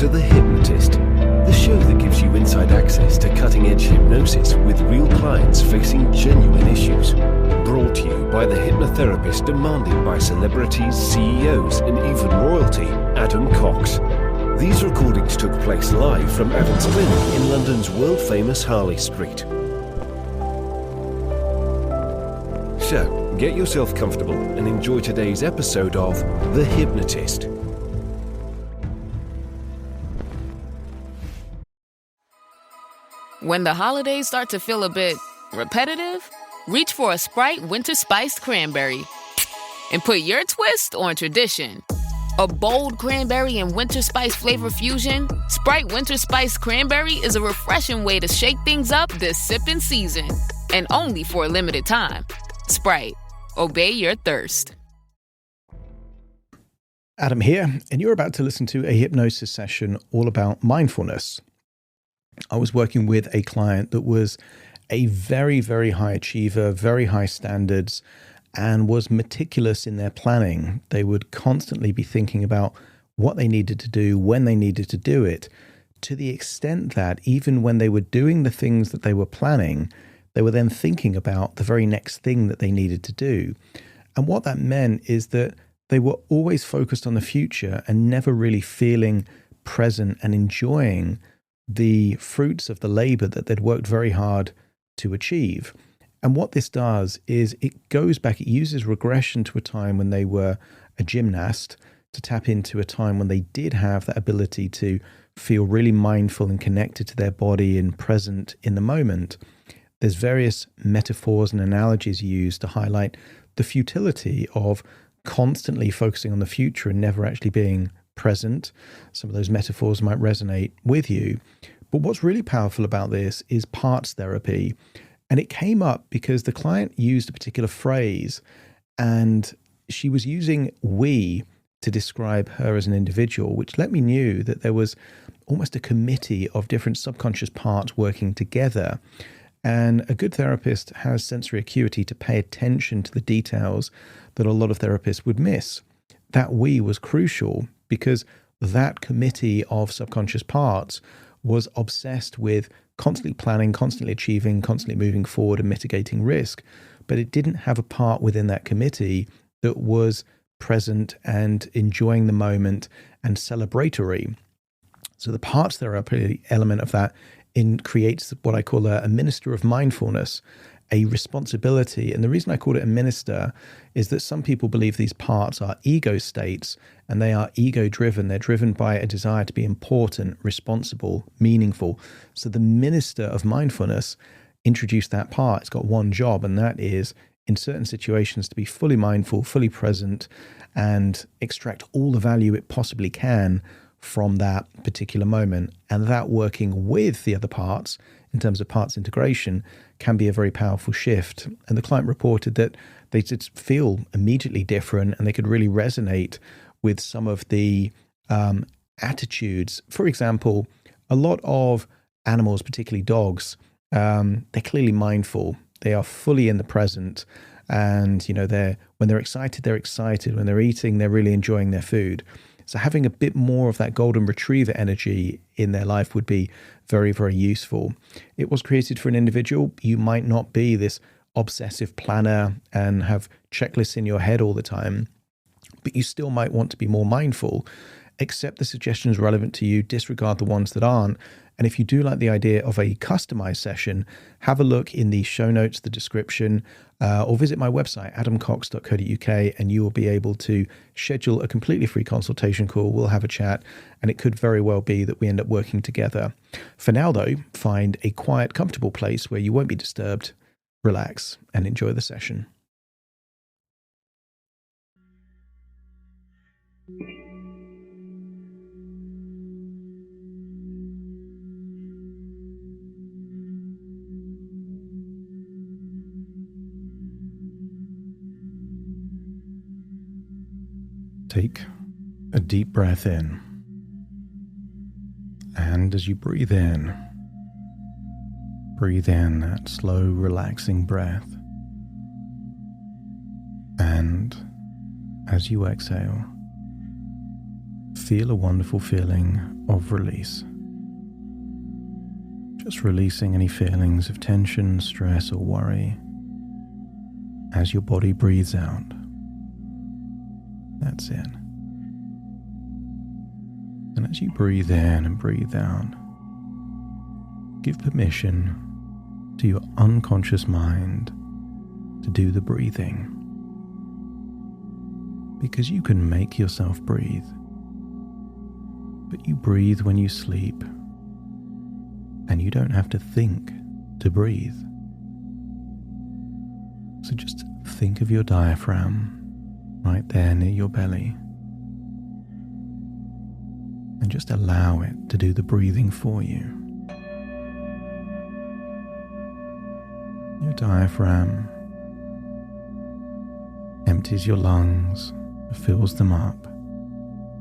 to The Hypnotist, the show that gives you inside access to cutting-edge hypnosis with real clients facing genuine issues. Brought to you by the hypnotherapist demanded by celebrities, CEOs, and even royalty, Adam Cox. These recordings took place live from Adam's clinic in London's world-famous Harley Street. So, get yourself comfortable and enjoy today's episode of The Hypnotist. When the holidays start to feel a bit repetitive, reach for a Sprite Winter Spiced Cranberry and put your twist on tradition. A bold cranberry and winter spice flavor fusion, Sprite Winter Spiced Cranberry is a refreshing way to shake things up this sipping season. And only for a limited time. Sprite, obey your thirst. Adam here, and you're about to listen to a hypnosis session all about mindfulness. I was working with a client that was a very, very high achiever, very high standards, and was meticulous in their planning. They would constantly be thinking about what they needed to do, when they needed to do it, to the extent that even when they were doing the things that they were planning, they were then thinking about the very next thing that they needed to do. And what that meant is that they were always focused on the future and never really feeling present and enjoying the fruits of the labor that they'd worked very hard to achieve. And what this does is it goes back, it uses regression to a time when they were a gymnast to tap into a time when they did have that ability to feel really mindful and connected to their body and present in the moment. There's various metaphors and analogies used to highlight the futility of constantly focusing on the future and never actually being present. Some of those metaphors might resonate with you. But what's really powerful about this is parts therapy. And it came up because the client used a particular phrase and she was using we to describe her as an individual, which let me know that there was almost a committee of different subconscious parts working together. And a good therapist has sensory acuity to pay attention to the details that a lot of therapists would miss. That we was crucial because that committee of subconscious parts was obsessed with constantly planning, constantly achieving, constantly moving forward and mitigating risk. But it didn't have a part within that committee that was present and enjoying the moment and celebratory. So the parts therapy element of that creates what I call a minister of mindfulness, a responsibility. And the reason I call it a minister is that some people believe these parts are ego states and they are ego driven. They're driven by a desire to be important, responsible, meaningful. So the minister of mindfulness introduced that part. It's got one job, and that is in certain situations to be fully mindful, fully present, and extract all the value it possibly can from that particular moment. And that working with the other parts in terms of parts integration can be a very powerful shift. And the client reported that they did feel immediately different and they could really resonate with some of the attitudes. For example, a lot of animals, particularly dogs, they're clearly mindful. They are fully in the present. And, you know, when they're excited, they're excited. When they're eating, they're really enjoying their food. So having a bit more of that golden retriever energy in their life would be very, very useful. It was created for an individual. You might not be this obsessive planner and have checklists in your head all the time, but you still might want to be more mindful. Accept the suggestions relevant to you, disregard the ones that aren't. And if you do like the idea of a customized session, have a look in the show notes, the description, or visit my website, adamcox.co.uk, and you will be able to schedule a completely free consultation call. We'll have a chat, and it could very well be that we end up working together. For now, though, find a quiet, comfortable place where you won't be disturbed, relax, and enjoy the session. Take a deep breath in, and as you breathe in that slow, relaxing breath, and as you exhale, feel a wonderful feeling of release. Just releasing any feelings of tension, stress, or worry as your body breathes out. That's it. And as you breathe in and breathe out, give permission to your unconscious mind to do the breathing. Because you can make yourself breathe, but you breathe when you sleep, and you don't have to think to breathe. So just think of your diaphragm right there near your belly, and just allow it to do the breathing for you. Your diaphragm empties your lungs, fills them up,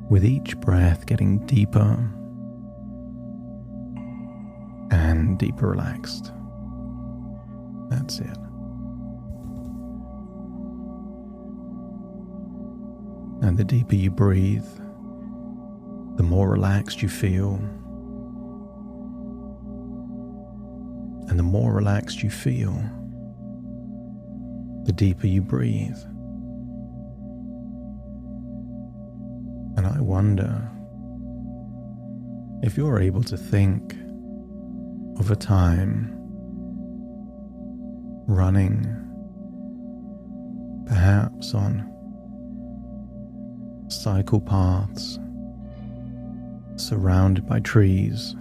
with each breath getting deeper and deeper relaxed. That's it. And the deeper you breathe, the more relaxed you feel. And the more relaxed you feel, the deeper you breathe. And I wonder if you're able to think of a time running, perhaps on cycle paths, surrounded by trees,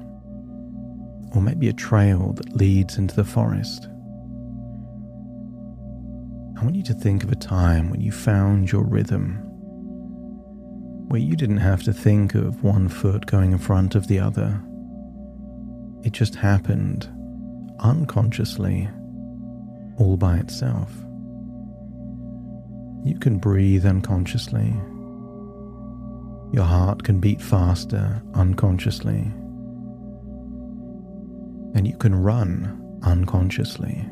or maybe a trail that leads into the forest. I want you to think of a time when you found your rhythm, where you didn't have to think of one foot going in front of the other. It just happened unconsciously, all by itself. You can breathe unconsciously. Your heart can beat faster unconsciously. And you can run unconsciously.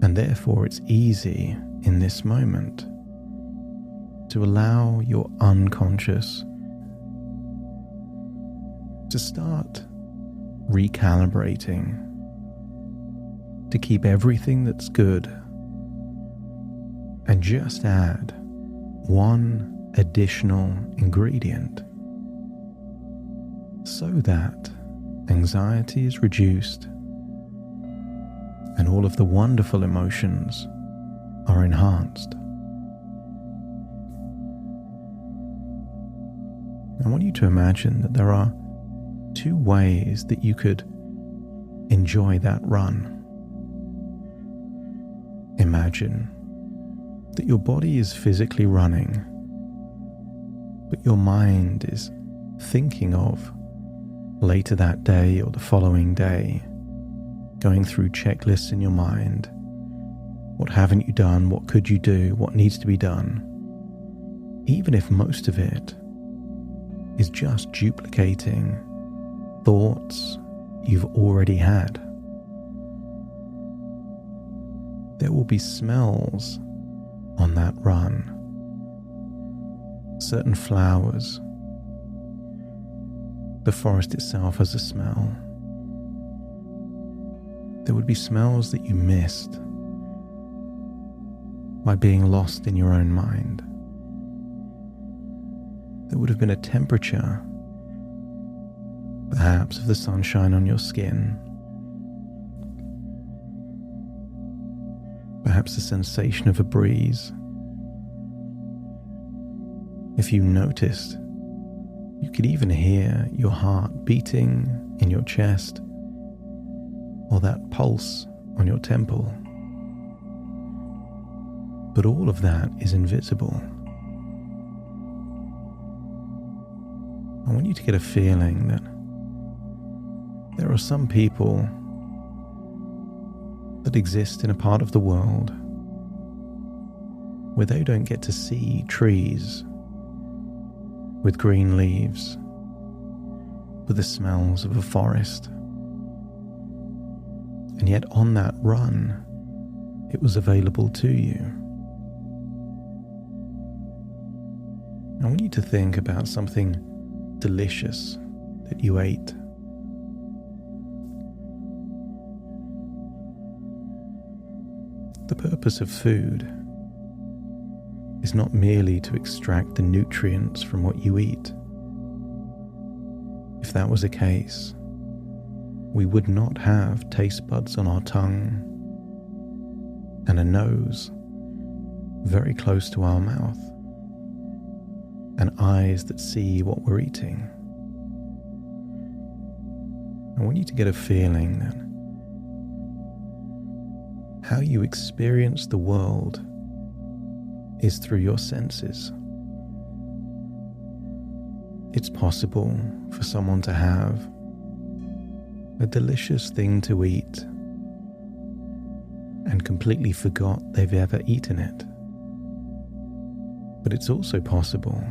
And therefore it's easy in this moment to allow your unconscious to start recalibrating, to keep everything that's good and just add one additional ingredient so that anxiety is reduced and all of the wonderful emotions are enhanced. I want you to imagine that there are two ways that you could enjoy that run. Imagine that your body is physically running, but your mind is thinking of later that day or the following day, going through checklists in your mind. What haven't you done? What could you do? What needs to be done? Even if most of it is just duplicating thoughts you've already had. There will be smells on that run. Certain flowers. The forest itself has a smell. There would be smells that you missed by being lost in your own mind. There would have been a temperature, perhaps of the sunshine on your skin, perhaps the sensation of a breeze. If you noticed, you could even hear your heart beating in your chest or that pulse on your temple. But all of that is invisible. I want you to get a feeling that there are some people that exist in a part of the world where they don't get to see trees with green leaves, with the smells of a forest. And yet on that run, it was available to you. I want you to think about something delicious that you ate. The purpose of food is not merely to extract the nutrients from what you eat. If that was the case, we would not have taste buds on our tongue and a nose very close to our mouth and eyes that see what we're eating. I want you to get a feeling that how you experience the world is through your senses. It's possible for someone to have a delicious thing to eat and completely forgot they've ever eaten it. But it's also possible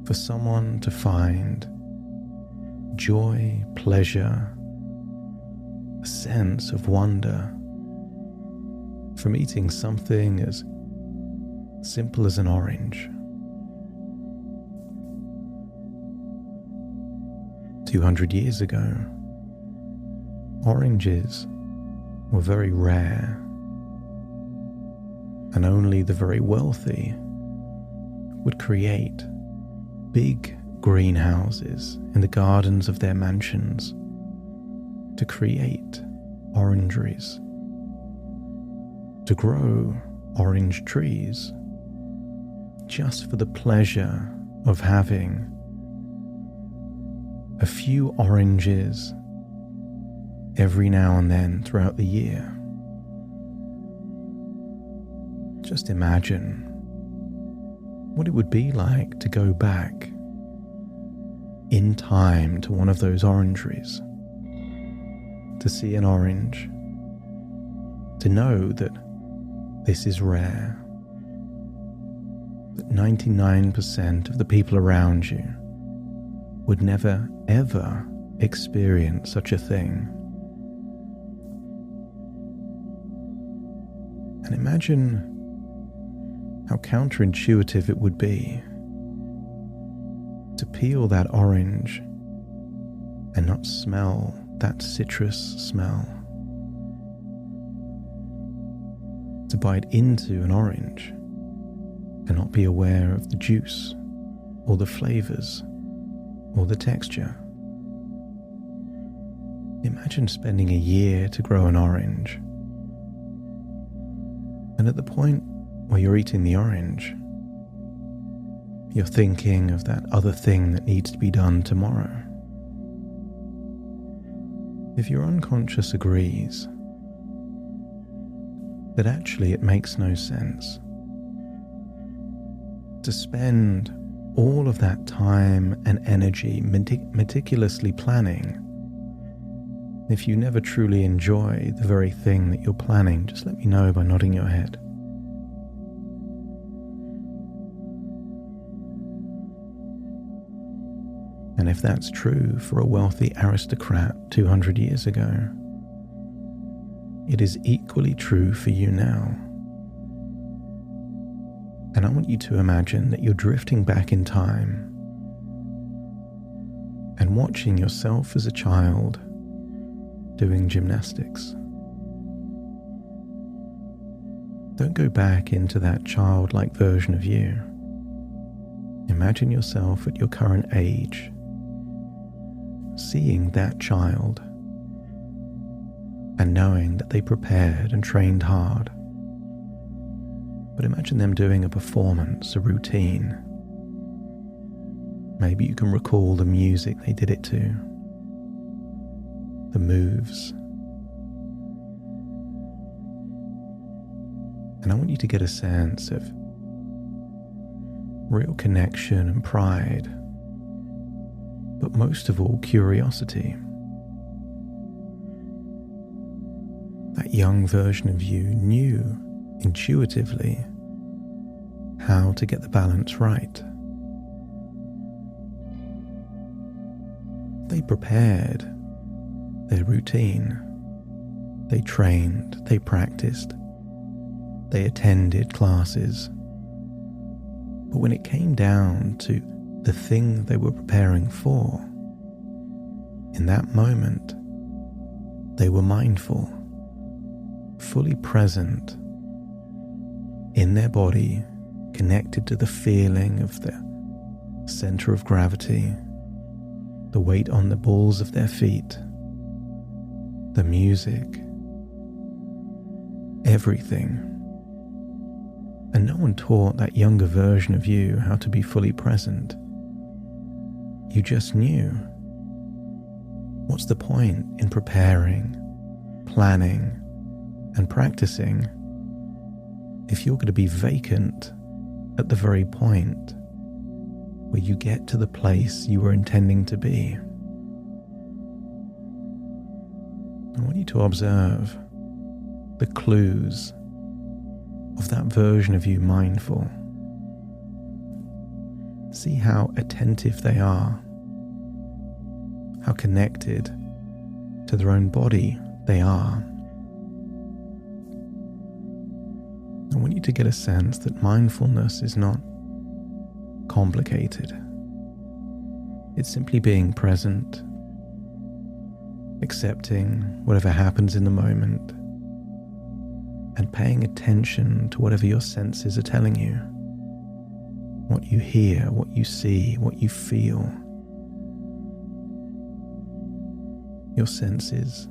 for someone to find joy, pleasure, a sense of wonder from eating something as simple as an orange. 200 years ago, oranges were very rare, and only the very wealthy would create big greenhouses in the gardens of their mansions to create orangeries, to grow orange trees, just for the pleasure of having a few oranges every now and then throughout the year. Just imagine what it would be like to go back in time to one of those orangeries, to see an orange, to know that this is rare, that 99% of the people around you would never ever experience such a thing. And imagine how counterintuitive it would be to peel that orange and not smell that citrus smell. To bite into an orange and not be aware of the juice or the flavors or the texture. Imagine spending a year to grow an orange, and at the point where you're eating the orange, you're thinking of that other thing that needs to be done tomorrow. If your unconscious agrees that actually it makes no sense to spend all of that time and energy meticulously planning, if you never truly enjoy the very thing that you're planning, just let me know by nodding your head. And if that's true for a wealthy aristocrat 200 years ago, it is equally true for you now. And I want you to imagine that you're drifting back in time and watching yourself as a child doing gymnastics. Don't go back into that childlike version of you. Imagine yourself at your current age, seeing that child and knowing that they prepared and trained hard. But imagine them doing a performance, a routine. Maybe you can recall the music they did it to, the moves. And I want you to get a sense of real connection and pride, but most of all, curiosity. That young version of you knew intuitively how to get the balance right. They prepared their routine. They trained, they practiced, they attended classes, But when it came down to the thing they were preparing for, in that moment, they were mindful, fully present in their body, connected to the feeling of their center of gravity, the weight on the balls of their feet, the music, everything. And no one taught that younger version of you how to be fully present. You just knew. What's the point in preparing, planning, and practicing if you're going to be vacant at the very point where you get to the place you were intending to be? I want you to observe the clues of that version of you mindful. See how attentive they are, how connected to their own body they are. I want you to get a sense that mindfulness is not complicated. It's simply being present, accepting whatever happens in the moment, and paying attention to whatever your senses are telling you. What you hear, what you see, what you feel. Your senses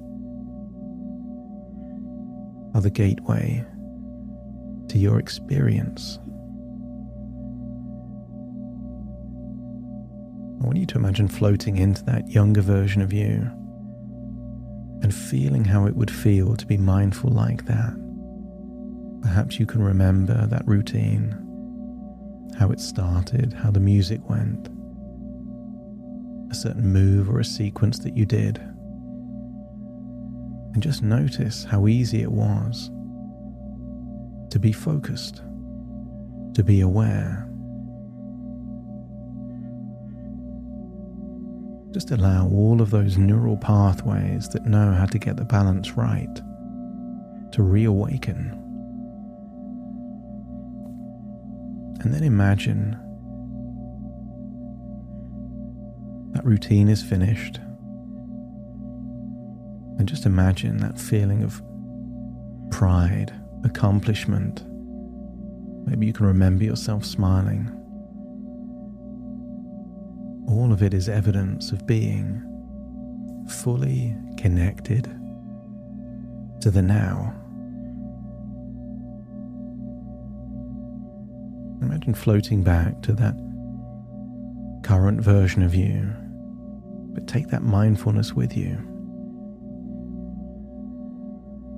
are the gateway to your experience. I want you to imagine floating into that younger version of you and feeling how it would feel to be mindful like that. Perhaps you can remember that routine, how it started, how the music went, a certain move or a sequence that you did. And just notice how easy it was to be focused, to be aware. Just allow all of those neural pathways that know how to get the balance right to reawaken. And then imagine that routine is finished. And just imagine that feeling of pride, accomplishment. Maybe you can remember yourself smiling. All of it is evidence of being fully connected to the now. Imagine floating back to that current version of you, but take that mindfulness with you.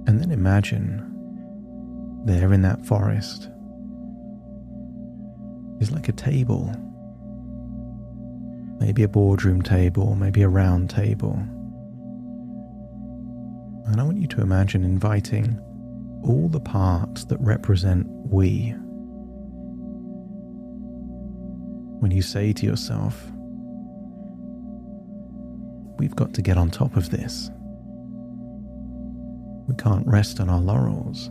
And then imagine there in that forest is like a table. Maybe a boardroom table, maybe a round table. And I want you to imagine inviting all the parts that represent we. When you say to yourself, we've got to get on top of this. We can't rest on our laurels.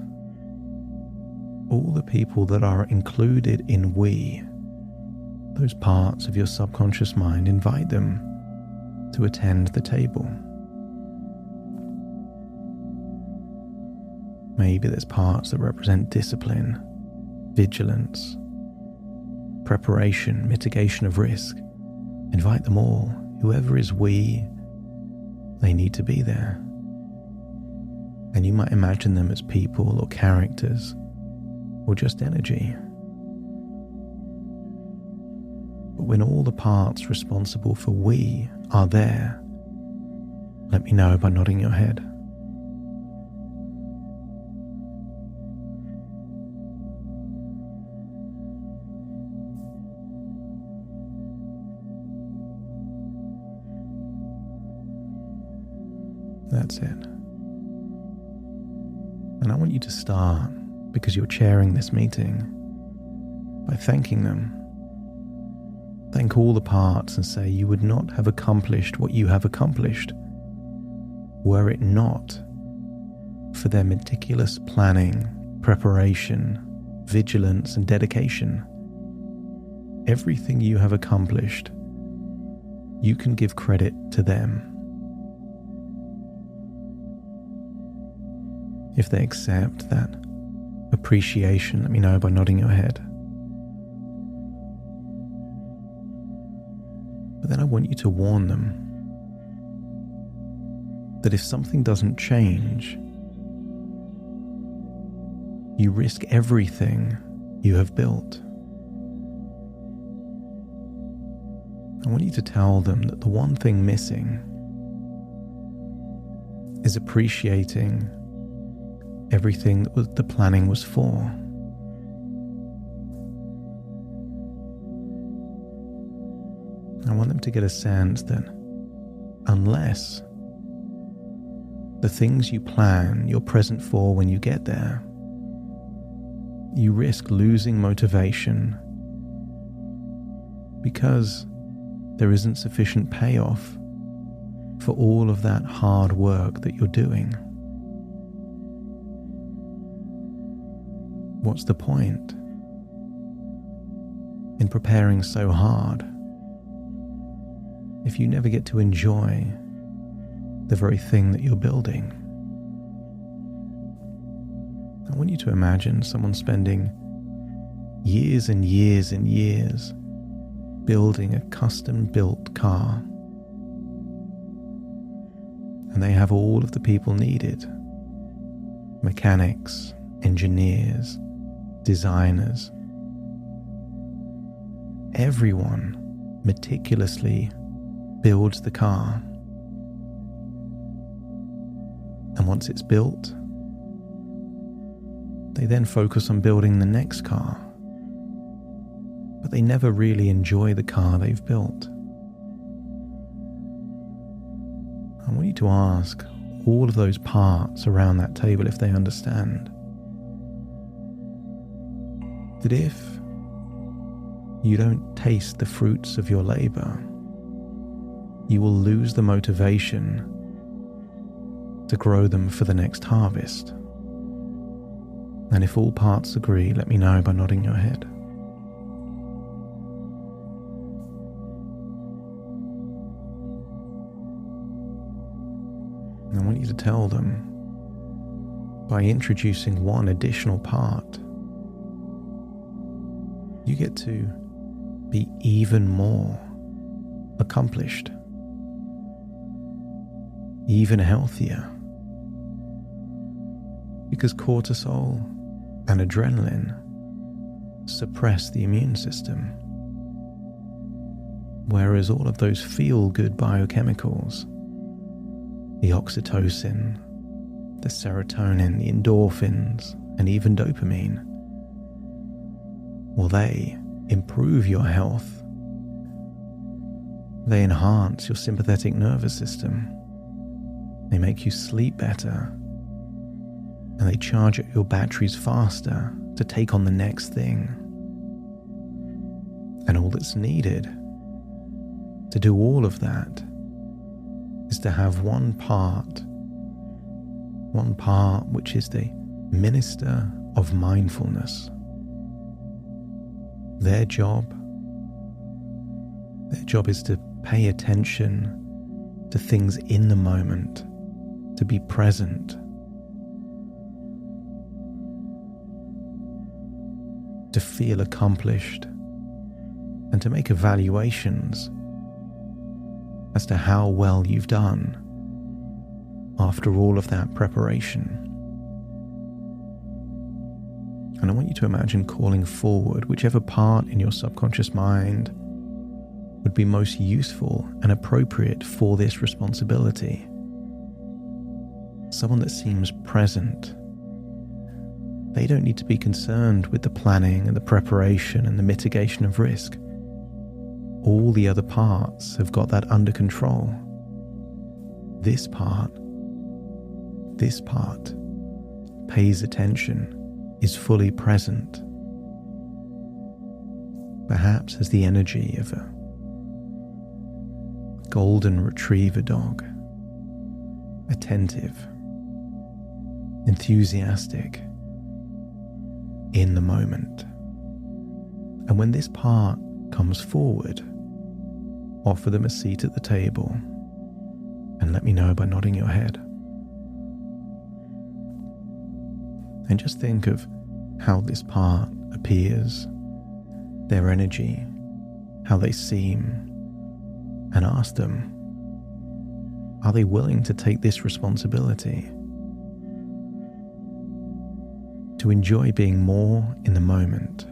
All the people that are included in we, those parts of your subconscious mind, invite them to attend the table. Maybe there's parts that represent discipline, vigilance, preparation, mitigation of risk. Invite them all. Whoever is we, they need to be there. And you might imagine them as people or characters or just energy. But when all the parts responsible for we are there, let me know by nodding your head. That's it. And I want you to start, because you're chairing this meeting, by thanking them. Thank all the parts and say you would not have accomplished what you have accomplished were it not for their meticulous planning, preparation, vigilance, and dedication. everything you have accomplished, you can give credit to them. If they accept that appreciation, let me know by nodding your head. But then I want you to warn them that if something doesn't change, you risk everything you have built. I want you to tell them that the one thing missing is appreciating everything that the planning was for. I want them to get a sense that unless the things you plan you're present for when you get there, you risk losing motivation because there isn't sufficient payoff for all of that hard work that you're doing. What's the point in preparing so hard if you never get to enjoy the very thing that you're building? I want you to imagine someone spending years and years and years building a custom-built car, and they have all of the people needed: mechanics, engineers, designers. Everyone meticulously builds the car, and once it's built, they then focus on building the next car, but they never really enjoy the car they've built. I want you to ask all of those parts around that table if they understand that if you don't taste the fruits of your labor, you will lose the motivation to grow them for the next harvest. And if all parts agree, let me know by nodding your head. And I want you to tell them, by introducing one additional part, you get to be even more accomplished, even healthier, because cortisol and adrenaline suppress the immune system, whereas all of those feel-good biochemicals, the oxytocin, the serotonin, the endorphins, and even dopamine, well, they improve your health. They enhance your sympathetic nervous system. They make you sleep better. And they charge up your batteries faster to take on the next thing. And all that's needed to do all of that is to have one part which is the minister of mindfulness. Their job is to pay attention to things in the moment, to be present, to feel accomplished, and to make evaluations as to how well you've done after all of that preparation. And I want you to imagine calling forward whichever part in your subconscious mind would be most useful and appropriate for this responsibility. Someone that seems present. They don't need to be concerned with the planning and the preparation and the mitigation of risk. All the other parts have got that under control. This part pays attention, is fully present, perhaps has the energy of a golden retriever dog, attentive, enthusiastic, in the moment. And when this part comes forward, offer them a seat at the table and let me know by nodding your head. And just think of how this part appears, their energy, how they seem, and ask them, are they willing to take this responsibility? To enjoy being more in the moment.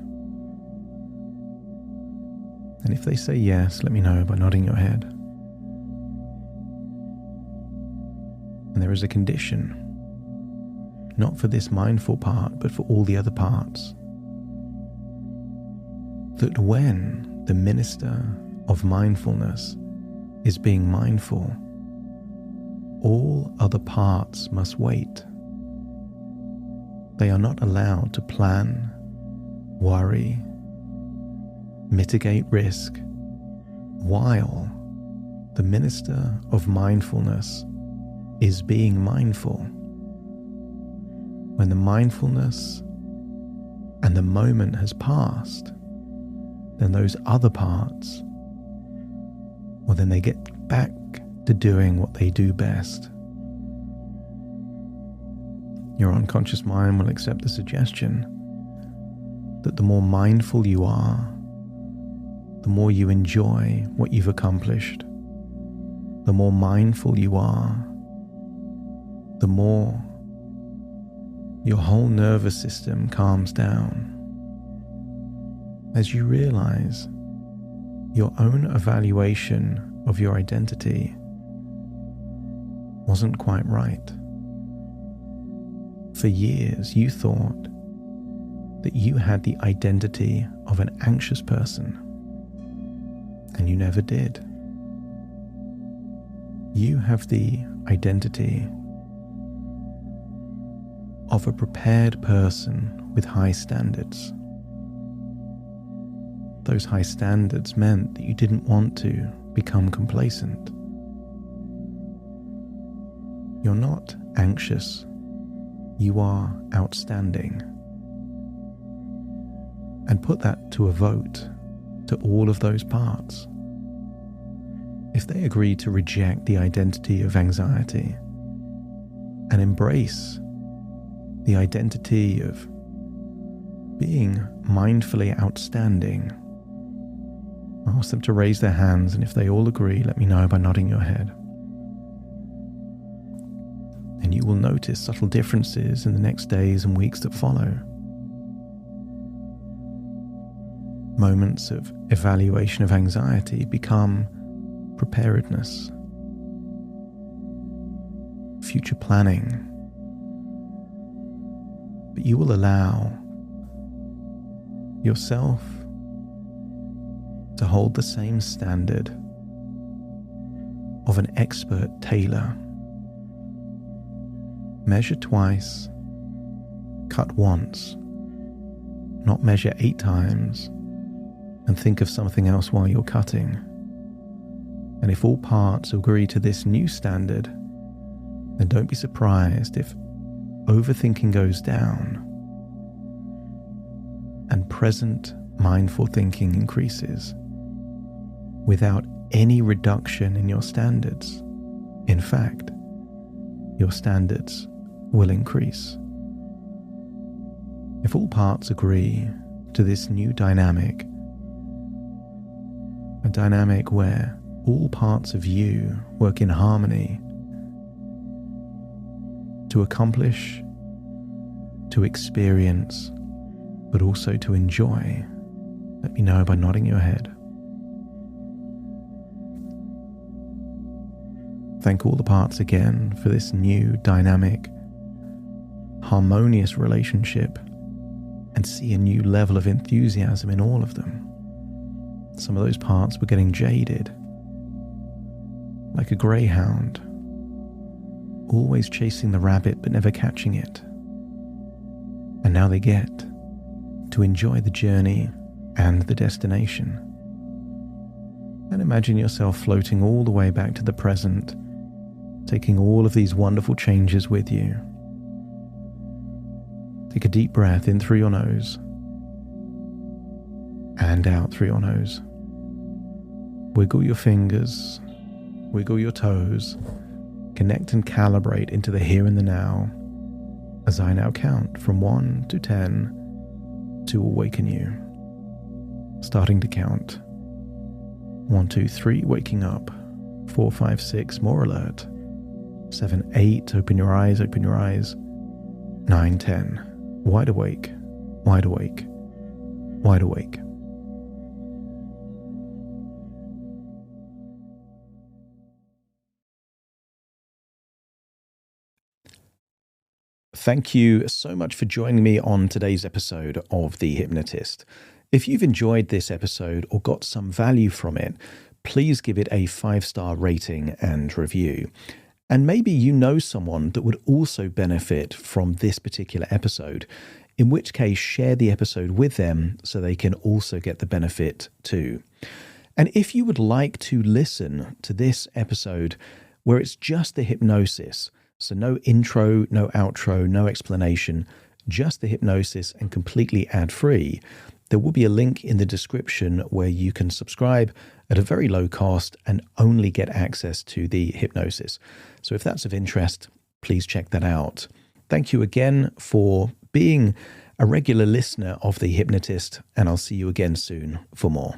And if they say yes, let me know by nodding your head. And there is a condition, not for this mindful part, but for all the other parts, that when the minister of mindfulness is being mindful, all other parts must wait. They are not allowed to plan, worry, mitigate risk, while the minister of mindfulness is being mindful. When the mindfulness and the moment has passed, then those other parts, well, then they get back to doing what they do best. Your unconscious mind will accept the suggestion that the more mindful you are, the more you enjoy what you've accomplished. The more mindful you are, the more your whole nervous system calms down as you realize your own evaluation of your identity wasn't quite right. For years, you thought that you had the identity of an anxious person, and you never did. You have the identity of a prepared person with high standards. Those high standards meant that you didn't want to become complacent. You're not anxious. You are outstanding. And put that to a vote to all of those parts. If they agree to reject the identity of anxiety and embrace the identity of being mindfully outstanding, ask them to raise their hands, and if they all agree, let me know by nodding your head. And you will notice subtle differences in the next days and weeks that follow. Moments of evaluation of anxiety become preparedness, future planning. But you will allow yourself to hold the same standard of an expert tailor. Measure twice, cut once, not measure 8 times and think of something else while you're cutting. And if all parts agree to this new standard, then don't be surprised if overthinking goes down and present mindful thinking increases without any reduction in your standards. In fact, your standards will increase. If all parts agree to this new dynamic, a dynamic where all parts of you work in harmony to accomplish, to experience, but also to enjoy, let me know by nodding your head. Thank all the parts again for this new, dynamic, harmonious relationship, and see a new level of enthusiasm in all of them. Some of those parts were getting jaded, like a greyhound, always chasing the rabbit but never catching it. And now they get to enjoy the journey and the destination. And imagine yourself floating all the way back to the present, taking all of these wonderful changes with you. Take a deep breath in through your nose and out through your nose. Wiggle your fingers, wiggle your toes, connect and calibrate into the here and the now as I now count from 1 to 10 to awaken you. Starting to count. 1, 2, 3, waking up. 4, 5, 6, more alert. 7, 8, open your eyes, open your eyes. 9, 10, wide awake, wide awake, wide awake. Thank you so much for joining me on today's episode of The Hypnotist. If you've enjoyed this episode or got some value from it, please give it a 5-star rating and review. And maybe you know someone that would also benefit from this particular episode, in which case share the episode with them so they can also get the benefit too. And if you would like to listen to this episode where it's just the hypnosis, so no intro, no outro, no explanation, just the hypnosis and completely ad-free, there will be a link in the description where you can subscribe at a very low cost and only get access to the hypnosis. So if that's of interest, please check that out. Thank you again for being a regular listener of The Hypnotist, and I'll see you again soon for more.